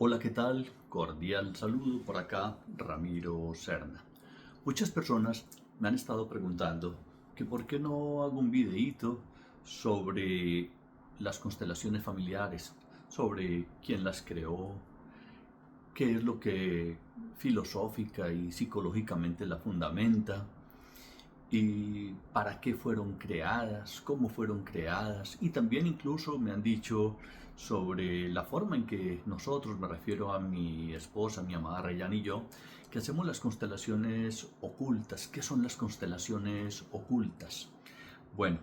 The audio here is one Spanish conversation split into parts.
Hola, ¿qué tal? Cordial saludo por acá, Ramiro Serna. Muchas personas me han estado preguntando que por qué no hago un videíto sobre las constelaciones familiares, sobre quién las creó, qué es lo que filosófica y psicológicamente la fundamenta, y para qué fueron creadas, cómo fueron creadas, y también incluso me han dicho sobre la forma en que nosotros, me refiero a mi esposa, mi amada Rayán y yo, que hacemos las constelaciones ocultas. ¿Qué son las constelaciones ocultas? Bueno,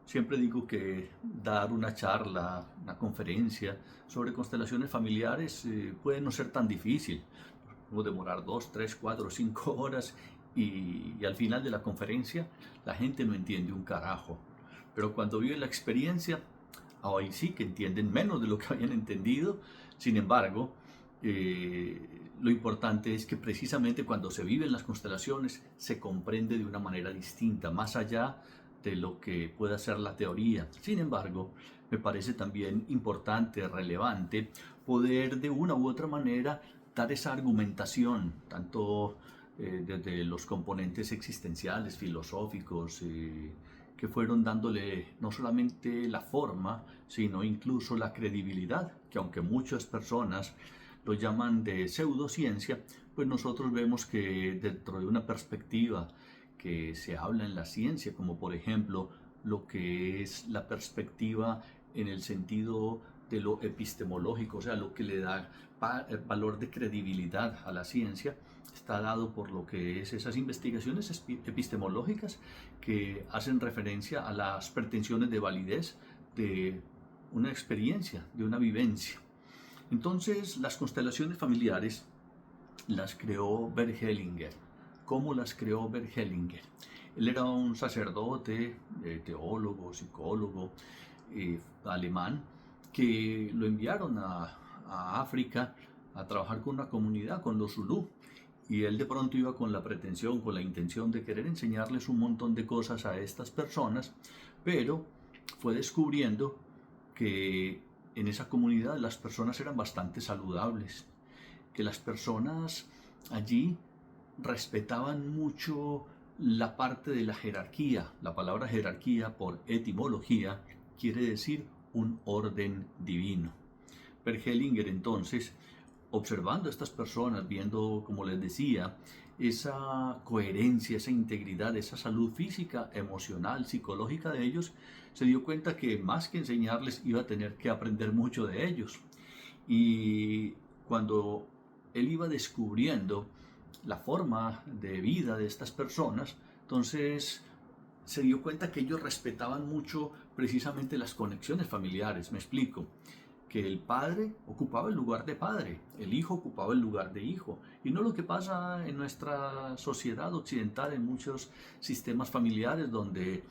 siempre digo que dar una charla, una conferencia sobre constelaciones familiares puede no ser tan difícil. Podemos demorar 2, 3, 4, 5 horas y al final de la conferencia la gente no entiende un carajo. Pero cuando vive la experiencia, ahí sí que entienden menos de lo que habían entendido. Sin embargo, eh, lo importante es que precisamente cuando se viven las constelaciones se comprende de una manera distinta, más allá de lo que pueda ser la teoría. Sin embargo, me parece también importante, relevante, poder de una u otra manera dar esa argumentación, tanto desde los componentes existenciales, filosóficos, que fueron dándole no solamente la forma, sino incluso la credibilidad, que aunque muchas personas lo llaman de pseudociencia, pues nosotros vemos que dentro de una perspectiva que se habla en la ciencia, como por ejemplo lo que es la perspectiva en el sentido de lo epistemológico, o sea, lo que le da valor de credibilidad a la ciencia, está dado por lo que es esas investigaciones epistemológicas que hacen referencia a las pretensiones de validez de una experiencia, de una vivencia. Entonces, las constelaciones familiares las creó Bert Hellinger. ¿Cómo las creó Bert Hellinger? Él era un sacerdote, teólogo, psicólogo alemán, que lo enviaron a África a trabajar con una comunidad, con los Zulú. Y él de pronto iba con la pretensión, con la intención de querer enseñarles un montón de cosas a estas personas, pero fue descubriendo que en esa comunidad las personas eran bastante saludables, que las personas allí respetaban mucho la parte de la jerarquía. La palabra jerarquía, por etimología, quiere decir un orden divino. Per Hellinger entonces, observando a estas personas, viendo, como les decía, esa coherencia, esa integridad, esa salud física, emocional, psicológica de ellos, se dio cuenta que más que enseñarles iba a tener que aprender mucho de ellos. Y cuando él iba descubriendo la forma de vida de estas personas, entonces se dio cuenta que ellos respetaban mucho precisamente las conexiones familiares. Me explico, que el padre ocupaba el lugar de padre, el hijo ocupaba el lugar de hijo, y no lo que pasa en nuestra sociedad occidental, en muchos sistemas familiares donde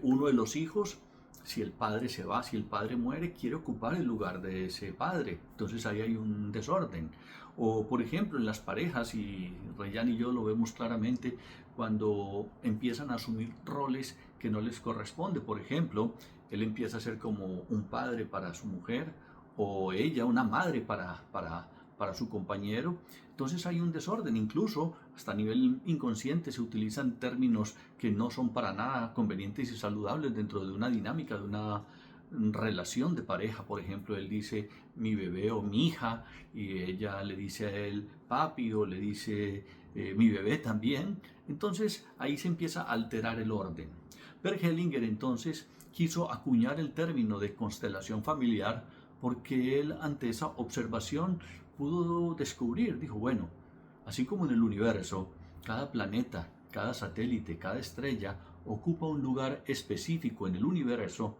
uno de los hijos, si el padre se va, si el padre muere, quiere ocupar el lugar de ese padre. Entonces ahí hay un desorden. O por ejemplo en las parejas, y Rayán y yo lo vemos claramente, cuando empiezan a asumir roles que no les corresponde. Por ejemplo, él empieza a ser como un padre para su mujer, o ella una madre para su compañero. Entonces hay un desorden, incluso hasta a nivel inconsciente se utilizan términos que no son para nada convenientes y saludables dentro de una dinámica, de una relación de pareja. Por ejemplo, él dice mi bebé o mi hija, y ella le dice a él papi, o le dice mi bebé también. Entonces ahí se empieza a alterar el orden. Bert Hellinger entonces quiso acuñar el término de constelación familiar, porque él ante esa observación pudo descubrir, dijo, bueno, así como en el universo, cada planeta, cada satélite, cada estrella ocupa un lugar específico en el universo,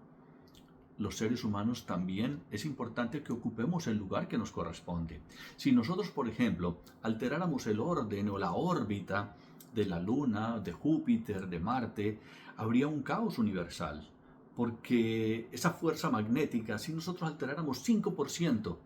los seres humanos también es importante que ocupemos el lugar que nos corresponde. Si nosotros, por ejemplo, alteráramos el orden o la órbita de la Luna, de Júpiter, de Marte, habría un caos universal. Porque esa fuerza magnética, si nosotros alteráramos 5%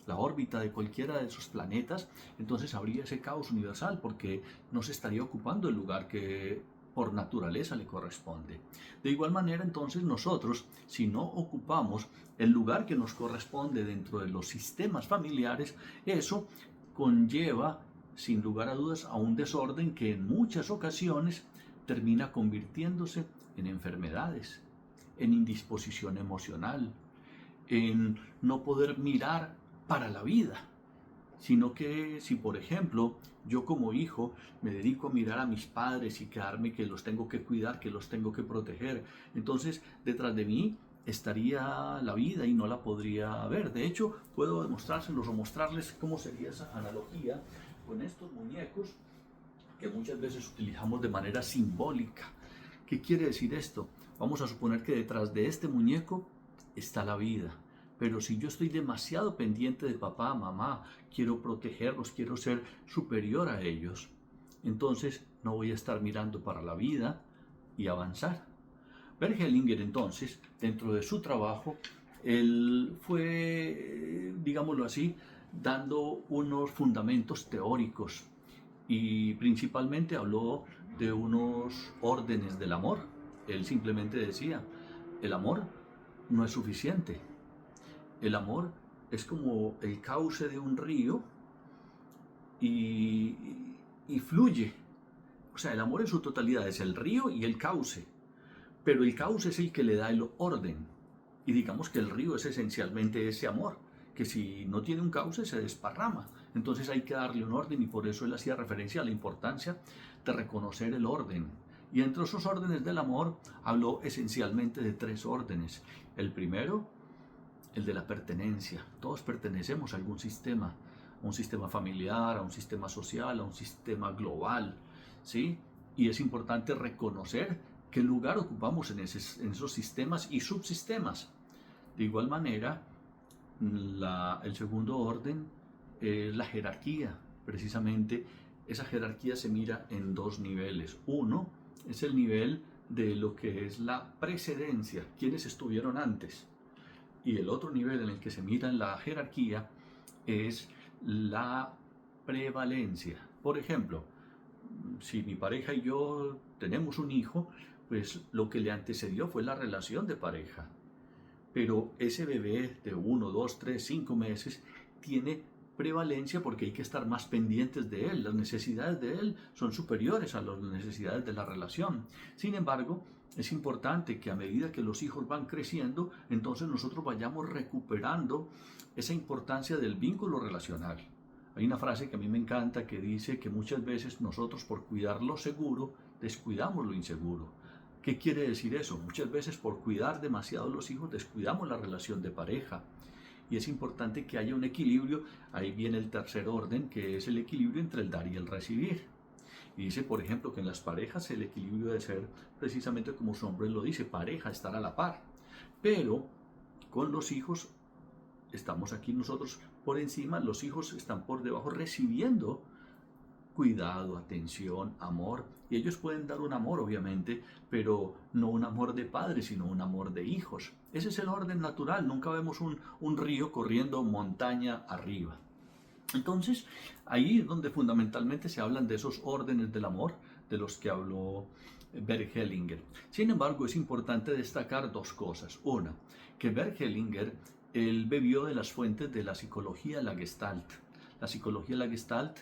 la órbita de cualquiera de esos planetas, entonces habría ese caos universal, porque no se estaría ocupando el lugar que por naturaleza le corresponde. De igual manera, entonces, nosotros, si no ocupamos el lugar que nos corresponde dentro de los sistemas familiares, eso conlleva, sin lugar a dudas, a un desorden que en muchas ocasiones termina convirtiéndose en enfermedades, en indisposición emocional, en no poder mirar para la vida, sino que si, por ejemplo, yo como hijo me dedico a mirar a mis padres y quedarme que los tengo que cuidar, que los tengo que proteger, entonces detrás de mí estaría la vida y no la podría ver. De hecho, puedo demostrárselos o mostrarles cómo sería esa analogía con estos muñecos que muchas veces utilizamos de manera simbólica. ¿Qué quiere decir esto? Vamos a suponer que detrás de este muñeco está la vida. Pero si yo estoy demasiado pendiente de papá, mamá, quiero protegerlos, quiero ser superior a ellos, entonces no voy a estar mirando para la vida y avanzar. Bert Hellinger, entonces, dentro de su trabajo, él fue, digámoslo así, dando unos fundamentos teóricos y principalmente habló de unos órdenes del amor. Él simplemente decía, el amor no es suficiente. El amor es como el cauce de un río y, y fluye. O sea, el amor en su totalidad es el río y el cauce. Pero el cauce es el que le da el orden. Y digamos que el río es esencialmente ese amor, que si no tiene un cauce se desparrama. Entonces hay que darle un orden y por eso él hacía referencia a la importancia de reconocer el orden. Y entre esos órdenes del amor habló esencialmente de 3 órdenes. El primero, el de la pertenencia. Todos pertenecemos a algún sistema, a un sistema familiar, a un sistema social, a un sistema global, ¿sí? Y es importante reconocer qué lugar ocupamos en esos sistemas y subsistemas. De igual manera, el segundo orden es la jerarquía. Precisamente esa jerarquía se mira en 2 niveles. Uno es el nivel de lo que es la precedencia, quienes estuvieron antes. Y el otro nivel en el que se mira en la jerarquía es la prevalencia. Por ejemplo, si mi pareja y yo tenemos un hijo, pues lo que le antecedió fue la relación de pareja. Pero ese bebé de 1, 2, 3, 5 meses tiene prevalencia porque hay que estar más pendientes de él. Las necesidades de él son superiores a las necesidades de la relación. Sin embargo, es importante que a medida que los hijos van creciendo, entonces nosotros vayamos recuperando esa importancia del vínculo relacional. Hay una frase que a mí me encanta que dice que muchas veces nosotros por cuidar lo seguro, descuidamos lo inseguro. ¿Qué quiere decir eso? Muchas veces por cuidar demasiado a los hijos, descuidamos la relación de pareja. Y es importante que haya un equilibrio. Ahí viene el tercer orden, que es el equilibrio entre el dar y el recibir. Y dice, por ejemplo, que en las parejas el equilibrio debe ser precisamente como su nombre lo dice, pareja, estar a la par. Pero con los hijos estamos aquí nosotros por encima, los hijos están por debajo recibiendo cuidado, atención, amor. Y ellos pueden dar un amor, obviamente, pero no un amor de padres, sino un amor de hijos. Ese es el orden natural. Nunca vemos un río corriendo montaña arriba. Entonces, ahí es donde fundamentalmente se hablan de esos órdenes del amor de los que habló Bert Hellinger. Sin embargo, es importante destacar 2 cosas. Una, que Bert Hellinger, él bebió de las fuentes de la psicología de la Gestalt. La psicología de la Gestalt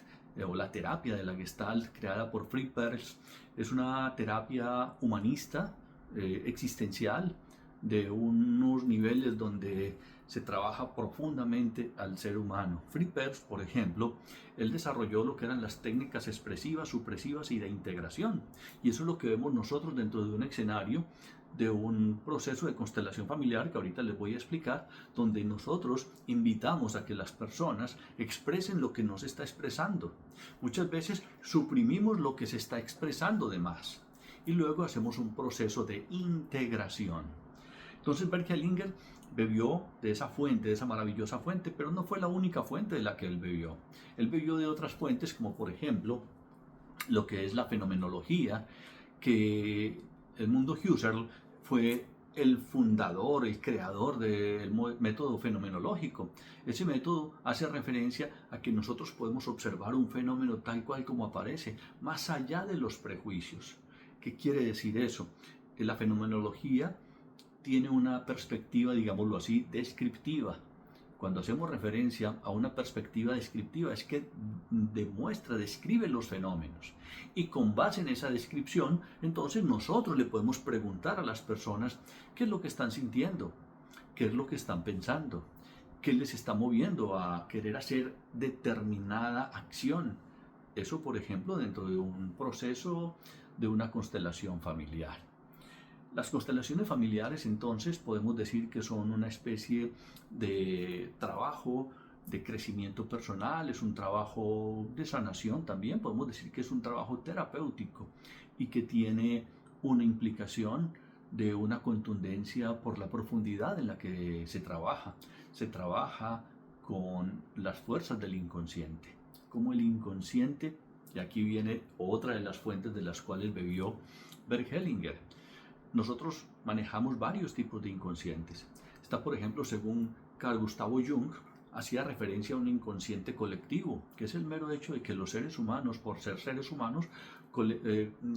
o la terapia de la Gestalt creada por Fritz Perls es una terapia humanista, existencial, de unos niveles donde se trabaja profundamente al ser humano. Fritz Perls, por ejemplo, él desarrolló lo que eran las técnicas expresivas, supresivas y de integración. Y eso es lo que vemos nosotros dentro de un escenario de un proceso de constelación familiar que ahorita les voy a explicar, donde nosotros invitamos a que las personas expresen lo que no se está expresando. Muchas veces suprimimos lo que se está expresando de más y luego hacemos un proceso de integración. Entonces Bert Hellinger bebió de esa fuente, de esa maravillosa fuente, pero no fue la única fuente de la que él bebió. Él bebió de otras fuentes como por ejemplo lo que es la fenomenología, que el mundo Husserl fue el fundador, el creador del método fenomenológico. Ese método hace referencia a que nosotros podemos observar un fenómeno tal cual como aparece, más allá de los prejuicios. ¿Qué quiere decir eso? La fenomenología tiene una perspectiva, digámoslo así, descriptiva. Cuando hacemos referencia a una perspectiva descriptiva es que demuestra, describe los fenómenos. Y con base en esa descripción, entonces nosotros le podemos preguntar a las personas qué es lo que están sintiendo, qué es lo que están pensando, qué les está moviendo a querer hacer determinada acción. Eso, por ejemplo, dentro de un proceso de una constelación familiar. Las constelaciones familiares, entonces, podemos decir que son una especie de trabajo de crecimiento personal, es un trabajo de sanación también, podemos decir que es un trabajo terapéutico y que tiene una implicación de una contundencia por la profundidad en la que se trabaja. Se trabaja con las fuerzas del inconsciente, como el inconsciente, y aquí viene otra de las fuentes de las cuales bebió Bert Hellinger. Nosotros manejamos varios tipos de inconscientes. Está, por ejemplo, según Carl Gustav Jung, hacía referencia a un inconsciente colectivo, que es el mero hecho de que los seres humanos, por ser seres humanos,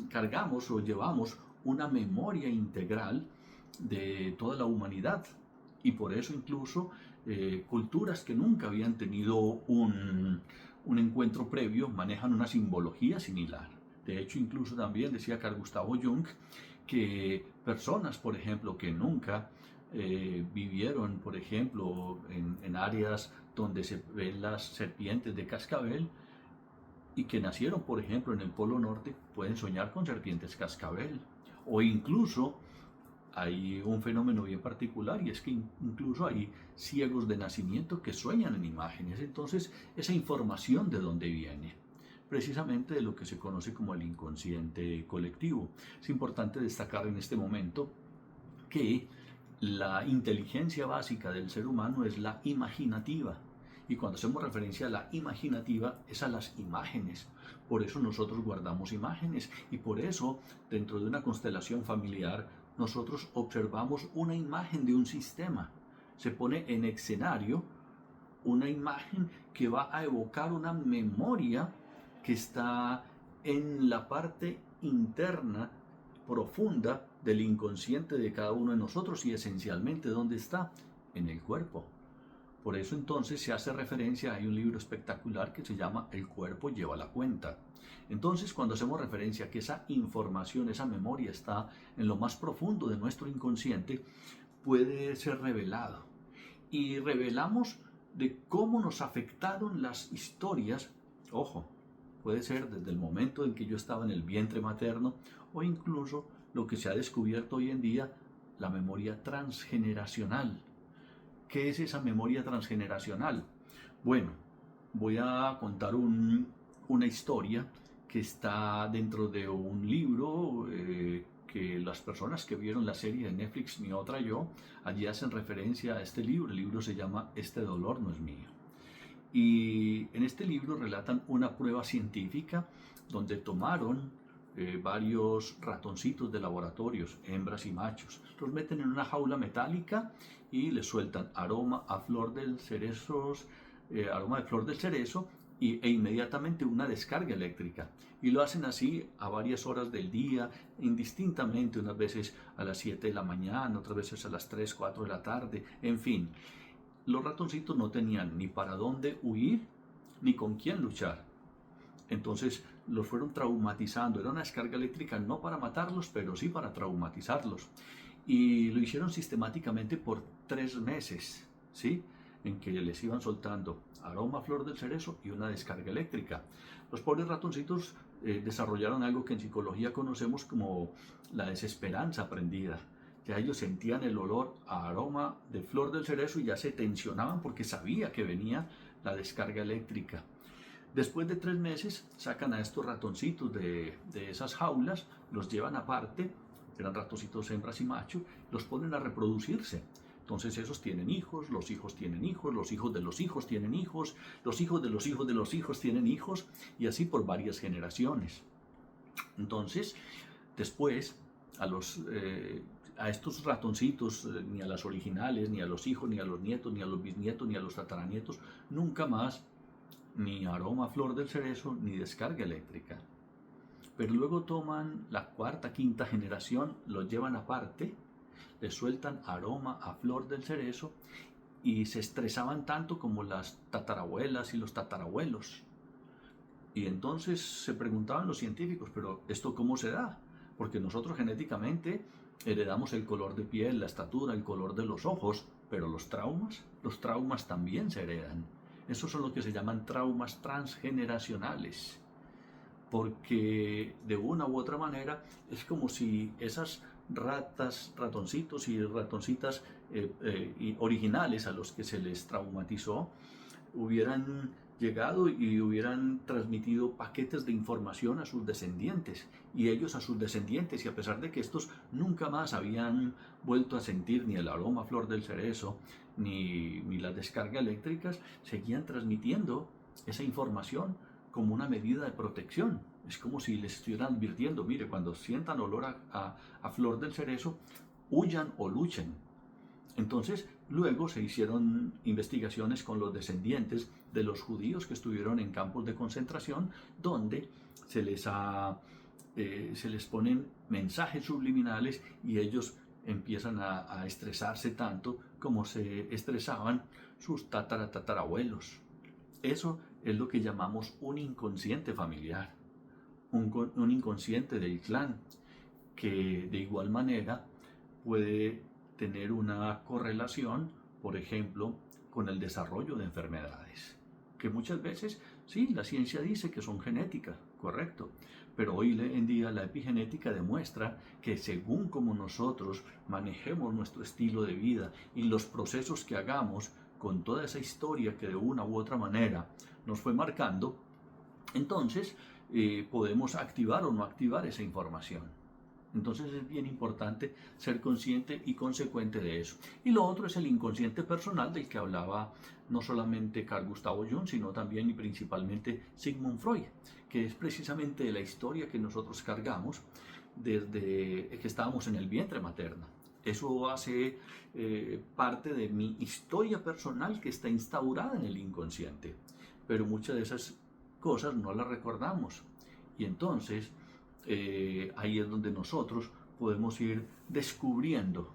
cargamos o llevamos una memoria integral de toda la humanidad. Y por eso incluso culturas que nunca habían tenido un encuentro previo manejan una simbología similar. De hecho, incluso también decía Carl Gustav Jung que personas, por ejemplo, que nunca vivieron, por ejemplo, en áreas donde se ven las serpientes de cascabel y que nacieron, por ejemplo, en el Polo Norte, pueden soñar con serpientes cascabel. O incluso hay un fenómeno bien particular y es que incluso hay ciegos de nacimiento que sueñan en imágenes. Entonces, esa información de dónde viene, precisamente de lo que se conoce como el inconsciente colectivo. Es importante destacar en este momento que la inteligencia básica del ser humano es la imaginativa. Y cuando hacemos referencia a la imaginativa es a las imágenes. Por eso nosotros guardamos imágenes y por eso dentro de una constelación familiar nosotros observamos una imagen de un sistema. Se pone en escenario una imagen que va a evocar una memoria que está en la parte interna, profunda del inconsciente de cada uno de nosotros y esencialmente ¿dónde está? En el cuerpo. Por eso entonces se hace referencia, hay un libro espectacular que se llama El cuerpo lleva la cuenta. Entonces cuando hacemos referencia a que esa información, esa memoria está en lo más profundo de nuestro inconsciente, puede ser revelado. Y revelamos de cómo nos afectaron las historias, ojo, puede ser desde el momento en que yo estaba en el vientre materno o incluso lo que se ha descubierto hoy en día, la memoria transgeneracional. ¿Qué es esa memoria transgeneracional? Bueno, voy a contar una historia que está dentro de un libro que las personas que vieron la serie de Netflix Mi Otra Yo, allí hacen referencia a este libro. El libro se llama Este dolor no es mío. Y en este libro relatan una prueba científica donde tomaron varios ratoncitos de laboratorios, hembras y machos. Los meten en una jaula metálica y les sueltan aroma a flor del cerezo, aroma de flor del cerezo e inmediatamente una descarga eléctrica. Y lo hacen así a varias horas del día, indistintamente, unas veces a las 7 de la mañana, otras veces a las 3, 4 de la tarde, en fin. Los ratoncitos no tenían ni para dónde huir, ni con quién luchar. Entonces los fueron traumatizando. Era una descarga eléctrica no para matarlos, pero sí para traumatizarlos. Y lo hicieron sistemáticamente por 3 meses, ¿sí? En que les iban soltando aroma a flor del cerezo y una descarga eléctrica. Los pobres ratoncitos desarrollaron algo que en psicología conocemos como la desesperanza aprendida. Ya ellos sentían el olor a aroma de flor del cerezo y ya se tensionaban porque sabía que venía la descarga eléctrica. Después de 3 meses sacan a estos ratoncitos de esas jaulas, los llevan aparte, eran ratoncitos hembras y macho, los ponen a reproducirse. Entonces esos tienen hijos, los hijos tienen hijos, los hijos de los hijos tienen hijos, los hijos de los hijos de los hijos tienen hijos, y así por varias generaciones. Entonces, después, a estos ratoncitos, ni a las originales, ni a los hijos, ni a los nietos, ni a los bisnietos, ni a los tataranietos, nunca más ni aroma a flor del cerezo, ni descarga eléctrica. pero luego toman la cuarta, quinta generación, los llevan aparte, le sueltan aroma a flor del cerezo y se estresaban tanto como las tatarabuelas y los tatarabuelos. Y entonces se preguntaban los científicos, pero ¿esto cómo se da? Porque nosotros genéticamente heredamos el color de piel, la estatura, el color de los ojos, pero los traumas también se heredan. Esos son lo que se llaman traumas transgeneracionales, porque de una u otra manera es como si esas ratas, ratoncitos y ratoncitas originales a los que se les traumatizó hubieran llegado y hubieran transmitido paquetes de información a sus descendientes y ellos a sus descendientes, y a pesar de que estos nunca más habían vuelto a sentir ni el aroma a flor del cerezo ni las descargas eléctricas, seguían transmitiendo esa información como una medida de protección. Es como si les estuvieran advirtiendo: mire, cuando sientan olor a flor del cerezo, huyan o luchen. Entonces, luego se hicieron investigaciones con los descendientes de los judíos que estuvieron en campos de concentración, donde se les ponen mensajes subliminales y ellos empiezan a estresarse tanto como se estresaban sus tatarabuelos. Eso es lo que llamamos un inconsciente familiar, un inconsciente del clan, que de igual manera puede tener una correlación, por ejemplo, con el desarrollo de enfermedades, que muchas veces, sí, la ciencia dice que son genéticas, correcto, pero hoy en día la epigenética demuestra que según como nosotros manejemos nuestro estilo de vida y los procesos que hagamos con toda esa historia que de una u otra manera nos fue marcando, entonces podemos activar o no activar esa información. Entonces es bien importante ser consciente y consecuente de eso. Y lo otro es el inconsciente personal, del que hablaba no solamente Carl Gustav Jung, sino también y principalmente Sigmund Freud, que es precisamente la historia que nosotros cargamos desde que estábamos en el vientre materno. Eso hace parte de mi historia personal que está instaurada en el inconsciente. Pero muchas de esas cosas no las recordamos. Y entonces ahí es donde nosotros podemos ir descubriendo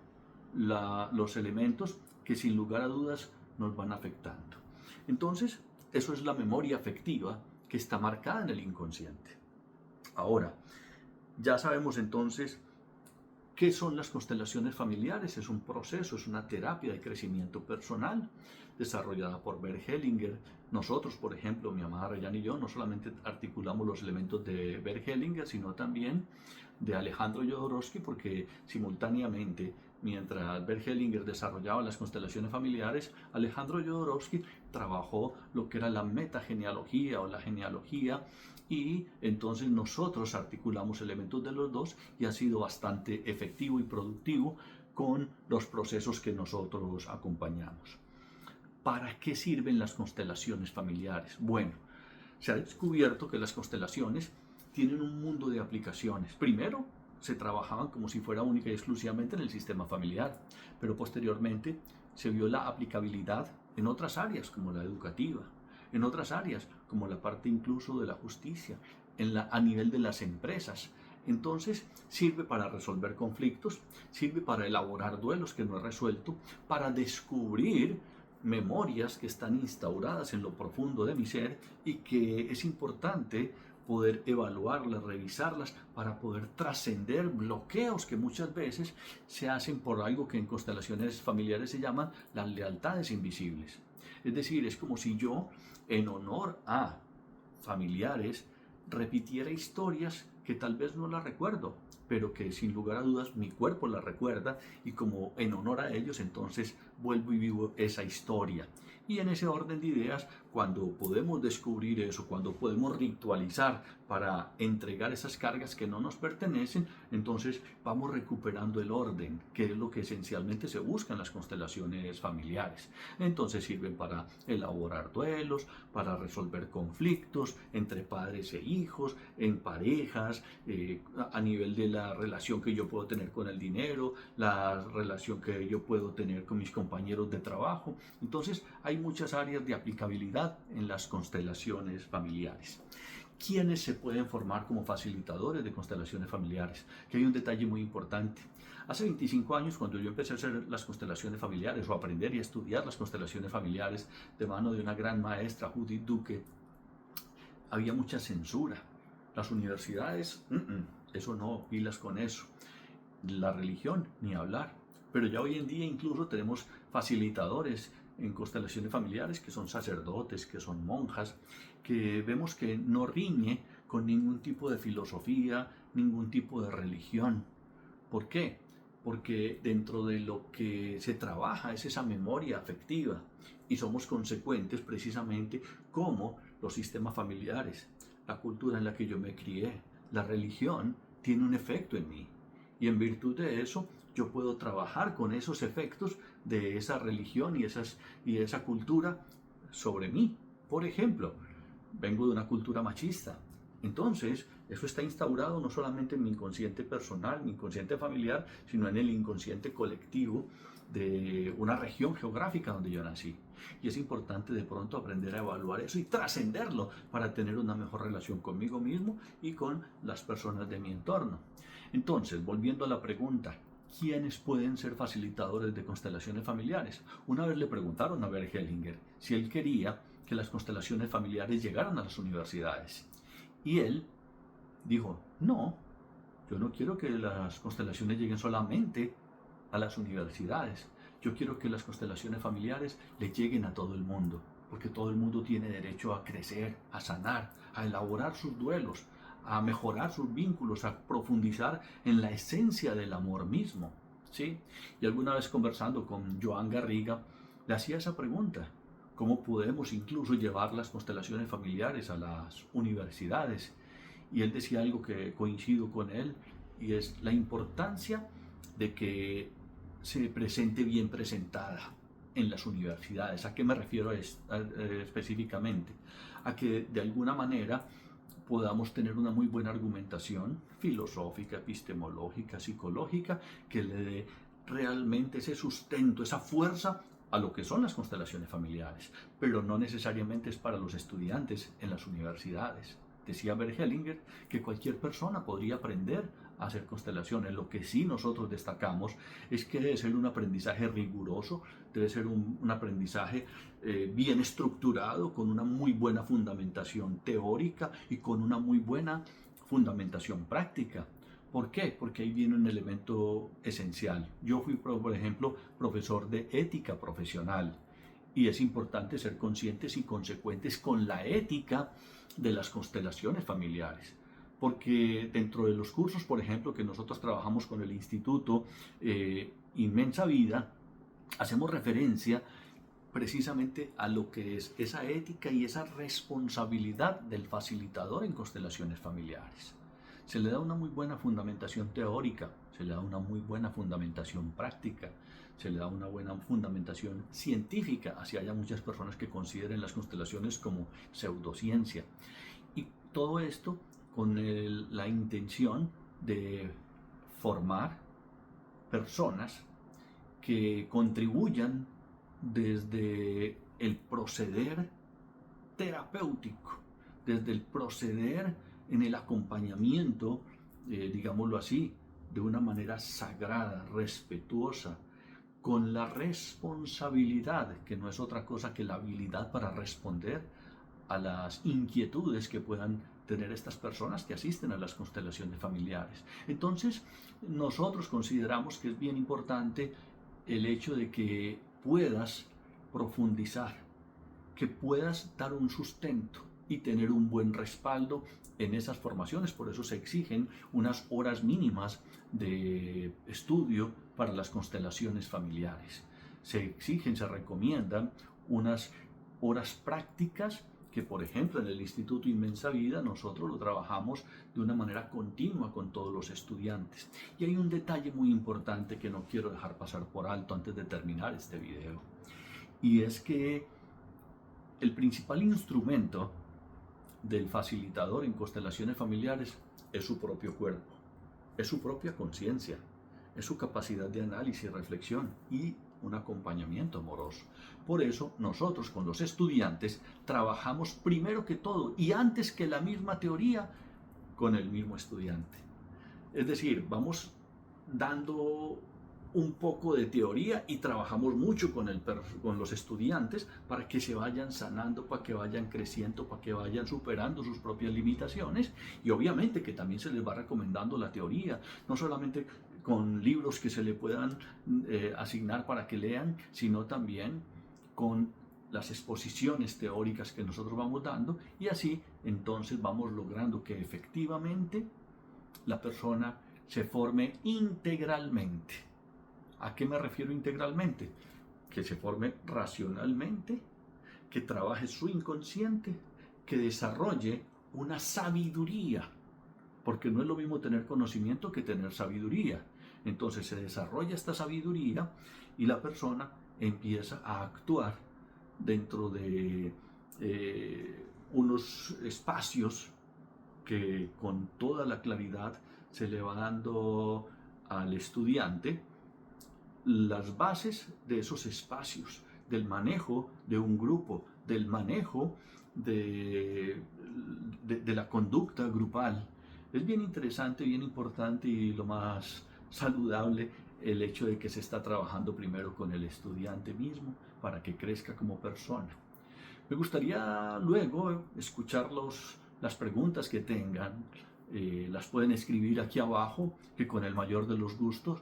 los elementos que sin lugar a dudas nos van afectando. Entonces, eso es la memoria afectiva que está marcada en el inconsciente. Ahora, ya sabemos entonces qué son las constelaciones familiares. Es un proceso, es una terapia de crecimiento personal desarrollada por Bert Hellinger. Nosotros, por ejemplo, mi amada Rayán y yo, no solamente articulamos los elementos de Bert Hellinger, sino también de Alejandro Jodorowsky, porque simultáneamente, mientras Bert Hellinger desarrollaba las constelaciones familiares, Alejandro Jodorowsky trabajó lo que era la metagenealogía o la genealogía, y entonces nosotros articulamos elementos de los dos y ha sido bastante efectivo y productivo con los procesos que nosotros acompañamos. ¿Para qué sirven las constelaciones familiares? Bueno, se ha descubierto que las constelaciones tienen un mundo de aplicaciones. Primero, se trabajaban como si fuera única y exclusivamente en el sistema familiar, pero posteriormente se vio la aplicabilidad en otras áreas, como la educativa, en otras áreas, como la parte incluso de la justicia, a nivel de las empresas. Entonces sirve para resolver conflictos, sirve para elaborar duelos que no he resuelto, para descubrir memorias que están instauradas en lo profundo de mi ser y que es importante poder evaluarlas, revisarlas, para poder trascender bloqueos que muchas veces se hacen por algo que en constelaciones familiares se llaman las lealtades invisibles. Es decir, es como si yo, en honor a familiares, repitiera historias que tal vez no las recuerdo, pero que sin lugar a dudas mi cuerpo las recuerda, y como en honor a ellos, entonces vuelvo y vivo esa historia. Y en ese orden de ideas, cuando podemos descubrir eso, cuando podemos ritualizar para entregar esas cargas que no nos pertenecen, entonces vamos recuperando el orden, que es lo que esencialmente se busca en las constelaciones familiares. Entonces sirven para elaborar duelos, para resolver conflictos entre padres e hijos, en parejas, a nivel de la relación que yo puedo tener con el dinero, la relación que yo puedo tener con mis compañeros de trabajo. Entonces hay muchas áreas de aplicabilidad en las constelaciones familiares. ¿quiénes se pueden formar como facilitadores de constelaciones familiares? Que hay un detalle muy importante. Hace 25 años, cuando yo empecé a hacer las constelaciones familiares o a aprender y a estudiar las constelaciones familiares de mano de una gran maestra, Judith Duque, había mucha censura. Las universidades, eso no, pilas con eso. La religión, ni hablar. Pero ya hoy en día incluso tenemos facilitadores en constelaciones familiares que son sacerdotes, que son monjas, que vemos que no riñe con ningún tipo de filosofía, ningún tipo de religión. ¿Por qué? Porque dentro de lo que se trabaja es esa memoria afectiva y somos consecuentes precisamente como los sistemas familiares, la cultura en la que yo me crié, la religión tiene un efecto en mí y en virtud de eso yo puedo trabajar con esos efectos de esa religión y esa cultura sobre mí. Por ejemplo, vengo de una cultura machista. Entonces, eso está instaurado no solamente en mi inconsciente personal, mi inconsciente familiar, sino en el inconsciente colectivo de una región geográfica donde yo nací. Y es importante de pronto aprender a evaluar eso y trascenderlo para tener una mejor relación conmigo mismo y con las personas de mi entorno. Entonces, volviendo a la pregunta, ¿quiénes pueden ser facilitadores de constelaciones familiares? Una vez le preguntaron a Bert Hellinger si él quería que las constelaciones familiares llegaran a las universidades. Y él dijo, no, yo no quiero que las constelaciones lleguen solamente a las universidades. Yo quiero que las constelaciones familiares le lleguen a todo el mundo, porque todo el mundo tiene derecho a crecer, a sanar, a elaborar sus duelos, a mejorar sus vínculos, a profundizar en la esencia del amor mismo. ¿Sí? Y alguna vez conversando con Joan Garriga, le hacía esa pregunta. ¿Cómo podemos incluso llevar las constelaciones familiares a las universidades? Y él decía algo que coincido con él, y es la importancia de que se presente bien presentada en las universidades. ¿A qué me refiero específicamente? A que de alguna manera podamos tener una muy buena argumentación filosófica, epistemológica, psicológica, que le dé realmente ese sustento, esa fuerza a lo que son las constelaciones familiares, pero no necesariamente es para los estudiantes en las universidades. Decía Bert Hellinger que cualquier persona podría aprender a hacer constelaciones. Lo que sí nosotros destacamos es que debe ser un aprendizaje riguroso, debe ser un aprendizaje bien estructurado, con una muy buena fundamentación teórica y con una muy buena fundamentación práctica. ¿Por qué? Porque ahí viene un elemento esencial. Yo fui, por ejemplo, profesor de ética profesional y es importante ser conscientes y consecuentes con la ética de las constelaciones familiares. Porque dentro de los cursos, por ejemplo, que nosotros trabajamos con el Instituto Inmensa Vida, hacemos referencia precisamente a lo que es esa ética y esa responsabilidad del facilitador en constelaciones familiares. Se le da una muy buena fundamentación teórica, se le da una muy buena fundamentación práctica, se le da una buena fundamentación científica, así haya muchas personas que consideren las constelaciones como pseudociencia. Y todo esto con la intención de formar personas que contribuyan desde el proceder terapéutico, desde el proceder en el acompañamiento, digámoslo así, de una manera sagrada, respetuosa, con la responsabilidad, que no es otra cosa que la habilidad para responder a las inquietudes que puedan tener estas personas que asisten a las constelaciones familiares. Entonces, nosotros consideramos que es bien importante el hecho de que puedas profundizar, que puedas dar un sustento y tener un buen respaldo en esas formaciones. Por eso se exigen unas horas mínimas de estudio para las constelaciones familiares. Se exigen, se recomiendan unas horas prácticas que, por ejemplo, en el Instituto Inmensa Vida nosotros lo trabajamos de una manera continua con todos los estudiantes. Y hay un detalle muy importante que no quiero dejar pasar por alto antes de terminar este video. Y es que el principal instrumento del facilitador en constelaciones familiares es su propio cuerpo, es su propia conciencia, es su capacidad de análisis y reflexión y un acompañamiento amoroso. Por eso nosotros con los estudiantes trabajamos primero que todo y antes que la misma teoría con el mismo estudiante. Es decir, vamos dando un poco de teoría y trabajamos mucho con los estudiantes para que se vayan sanando, para que vayan creciendo, para que vayan superando sus propias limitaciones, y obviamente que también se les va recomendando la teoría, no solamente con libros que se le puedan asignar para que lean, sino también con las exposiciones teóricas que nosotros vamos dando, y así entonces vamos logrando que efectivamente la persona se forme integralmente. ¿A qué me refiero integralmente? Que se forme racionalmente, que trabaje su inconsciente, que desarrolle una sabiduría, porque no es lo mismo tener conocimiento que tener sabiduría. Entonces se desarrolla esta sabiduría y la persona empieza a actuar dentro de unos espacios que con toda la claridad se le va dando al estudiante las bases de esos espacios, del manejo de un grupo, del manejo de la conducta grupal. Es bien interesante, bien importante y lo más saludable el hecho de que se está trabajando primero con el estudiante mismo para que crezca como persona. Me gustaría luego escuchar las preguntas que tengan. Las pueden escribir aquí abajo, que con el mayor de los gustos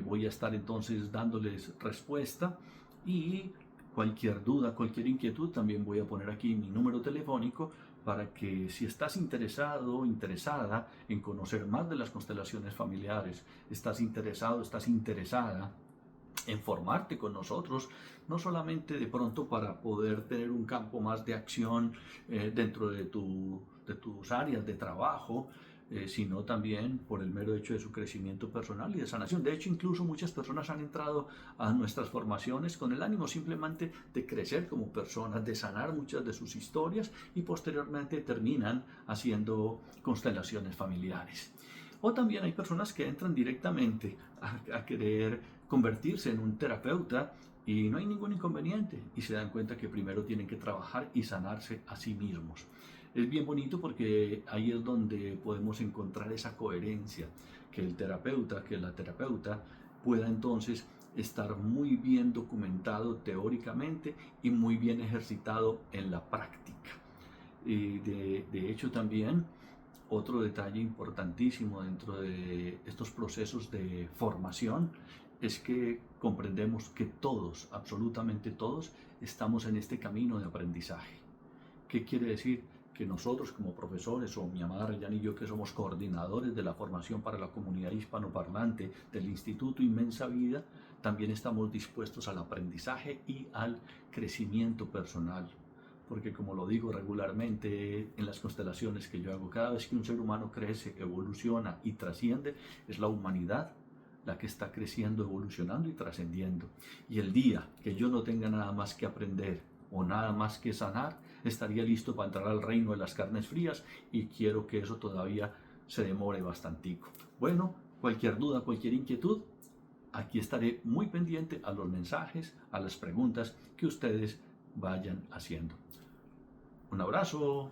voy a estar entonces dándoles respuesta, y cualquier duda, cualquier inquietud, también voy a poner aquí mi número telefónico para que si estás interesado o interesada en conocer más de las constelaciones familiares, estás interesado, estás interesada en formarte con nosotros, no solamente de pronto para poder tener un campo más de acción dentro de tus áreas de trabajo, sino también por el mero hecho de su crecimiento personal y de sanación. De hecho, incluso muchas personas han entrado a nuestras formaciones con el ánimo simplemente de crecer como personas, de sanar muchas de sus historias, y posteriormente terminan haciendo constelaciones familiares. O también hay personas que entran directamente a querer convertirse en un terapeuta y no hay ningún inconveniente, y se dan cuenta que primero tienen que trabajar y sanarse a sí mismos. Es bien bonito porque ahí es donde podemos encontrar esa coherencia, que el terapeuta, que la terapeuta pueda entonces estar muy bien documentado teóricamente y muy bien ejercitado en la práctica. De hecho también otro detalle importantísimo dentro de estos procesos de formación es que comprendemos que todos, absolutamente todos, estamos en este camino de aprendizaje. ¿Qué quiere decir? Que nosotros como profesores, o mi amada Reyán y yo, que somos coordinadores de la formación para la comunidad hispanoparlante del Instituto Inmensa Vida, también estamos dispuestos al aprendizaje y al crecimiento personal. Porque como lo digo regularmente en las constelaciones que yo hago, cada vez que un ser humano crece, evoluciona y trasciende, es la humanidad la que está creciendo, evolucionando y trascendiendo. Y el día que yo no tenga nada más que aprender o nada más que sanar, estaría listo para entrar al reino de las carnes frías, y quiero que eso todavía se demore bastantico. Bueno, cualquier duda, cualquier inquietud, aquí estaré muy pendiente a los mensajes, a las preguntas que ustedes vayan haciendo. Un abrazo.